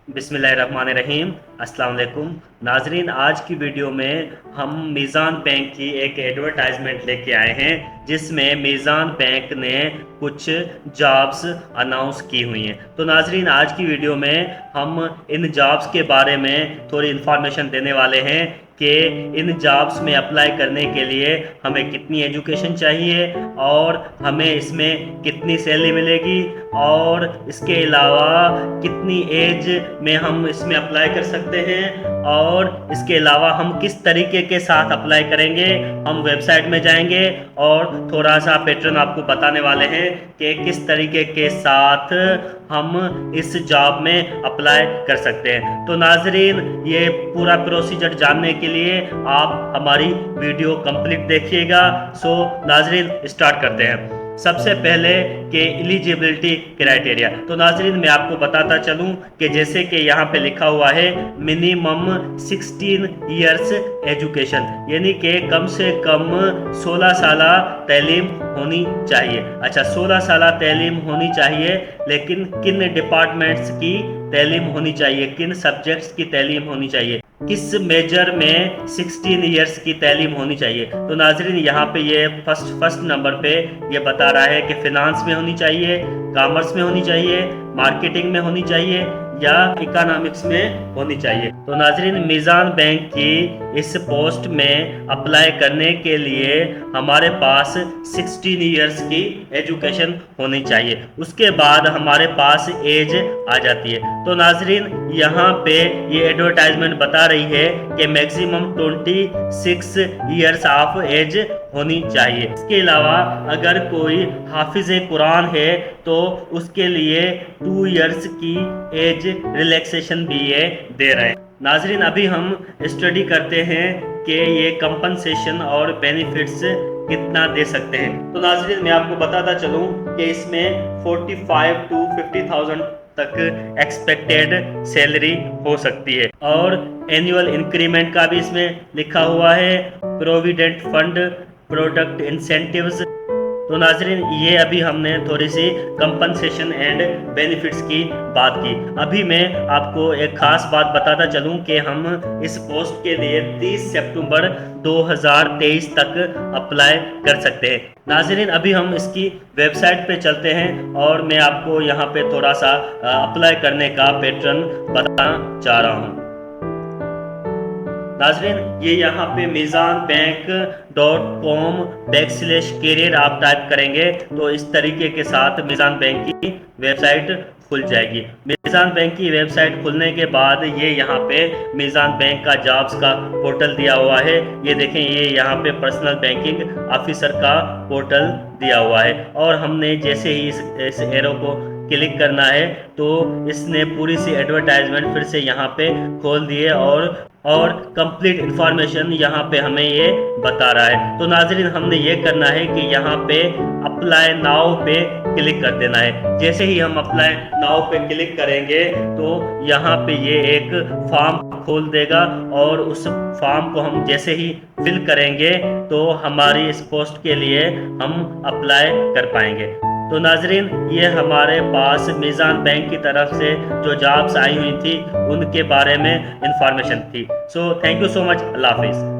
बिस्मिल्लाहिर्रहमानिर्रहीम। अस्सलाम वालेकुम नाजरीन, आज की वीडियो में हम मीज़ान बैंक की एक एडवर्टाइजमेंट लेके आए हैं जिसमें मीज़ान बैंक ने कुछ जॉब्स अनाउंस की हुई हैं। तो नाजरीन, आज की वीडियो में हम इन जॉब्स के बारे में थोड़ी इन्फॉर्मेशन देने वाले हैं कि इन जॉब्स में अप्लाई करने के लिए हमें कितनी एजुकेशन चाहिए और हमें इसमें कितनी सैलरी मिलेगी और इसके अलावा कितनी एज में हम इसमें अप्लाई कर सकते हैं और इसके अलावा हम किस तरीके के साथ अप्लाई करेंगे। हम वेबसाइट में जाएंगे और थोड़ा सा पैटर्न आपको बताने वाले हैं कि किस तरीके के साथ हम इस जॉब में अप्लाई कर सकते हैं। तो नाजरीन, ये पूरा प्रोसीजर जानने के लिए आप हमारी वीडियो कंप्लीट देखिएगा। सो नाजरीन, स्टार्ट करते हैं। सबसे पहले कि एलिजिबिलिटी क्राइटेरिया। तो नाजरीन, मैं आपको बताता चलूं कि जैसे कि यहाँ पे लिखा हुआ है मिनिमम 16 इयर्स एजुकेशन, यानी कि कम से कम 16 साल तालीम होनी चाहिए। अच्छा, 16 साल तालीम होनी चाहिए, लेकिन किन डिपार्टमेंट्स की तालीम होनी चाहिए, किन सब्जेक्ट्स की तालीम होनी चाहिए, किस मेजर में 16 इयर्स की तालीम होनी चाहिए। तो नाजरीन, यहाँ पे ये फर्स्ट नंबर पे ये बता रहा है कि फिनांस में होनी चाहिए, कॉमर्स में होनी चाहिए, मार्केटिंग में होनी चाहिए या इकोनॉमिक्स में होनी चाहिए। तो नाजरीन, मीज़ान बैंक की इस पोस्ट में अप्लाई करने के लिए हमारे पास 16 इयर्स की एजुकेशन होनी चाहिए। उसके बाद हमारे पास एज आ जाती है। तो नाजरीन, यहाँ पे ये एडवर्टाइजमेंट बता रही है कि मैक्सिमम 26 इयर्स ऑफ एज होनी चाहिए। इसके अलावा अगर कोई हाफिज कुरान है तो उसके लिए 2 इयर्स की एज रिलैक्सेशन भी ये दे रहे हैं। नाजरीन, अभी हम स्टडी करते हैं कि ये कंपनसेशन और बेनिफिट्स कितना दे सकते हैं। तो नाजरीन, मैं आपको बताता चलूं कि इसमें 45 to 50,000 तक एक्सपेक्टेड सैलरी हो सकती है और एनुअल इंक्रीमेंट का भी इसमें लिखा हुआ है, प्रोविडेंट फंड, प्रोडक्ट इंसेंटिव्स। तो नाजरीन, ये अभी हमने थोड़ी सी कंपनसेशन एंड बेनिफिट्स की बात की। अभी मैं आपको एक खास बात बताता चलूं कि हम इस पोस्ट के लिए 30 सितंबर 2023 तक अप्लाई कर सकते हैं। नाजरीन, अभी हम इसकी वेबसाइट पे चलते हैं और मैं आपको यहाँ पे थोड़ा सा अप्लाई करने का पैटर्न बताना चाह रहा हूँ। नाजरीन, ये यहाँ पे meezanbank.com/career आप टाइप करेंगे तो इस तरीके के साथ मीज़ान बैंक की वेबसाइट खुल जाएगी। मीज़ान बैंक की वेबसाइट खुलने के बाद ये यहाँ पे मीज़ान बैंक का जॉब्स का पोर्टल दिया हुआ है। ये देखें, ये यहाँ पे पर्सनल बैंकिंग ऑफिसर का पोर्टल दिया हुआ है और हमने जैसे ही इस एरो को क्लिक करना है तो इसने पूरी सी एडवर्टाइजमेंट फिर से यहाँ पे खोल दी है और कंप्लीट इंफॉर्मेशन यहाँ पे हमें ये बता रहा है। तो नाजरीन, हमने ये करना है कि यहाँ पे अप्लाई नाउ पे क्लिक कर देना है। जैसे ही हम अप्लाई नाउ पे क्लिक करेंगे तो यहाँ पे ये एक फॉर्म खोल देगा और उस फॉर्म को हम जैसे ही फिल करेंगे तो हमारी इस पोस्ट के लिए हम अप्लाई कर पाएंगे। तो नाजरीन, ये हमारे पास मीज़ान बैंक की तरफ से जो जॉब्स आई हुई थी उनके बारे में इंफॉर्मेशन थी। So thank you so much. Allah हाफिज़।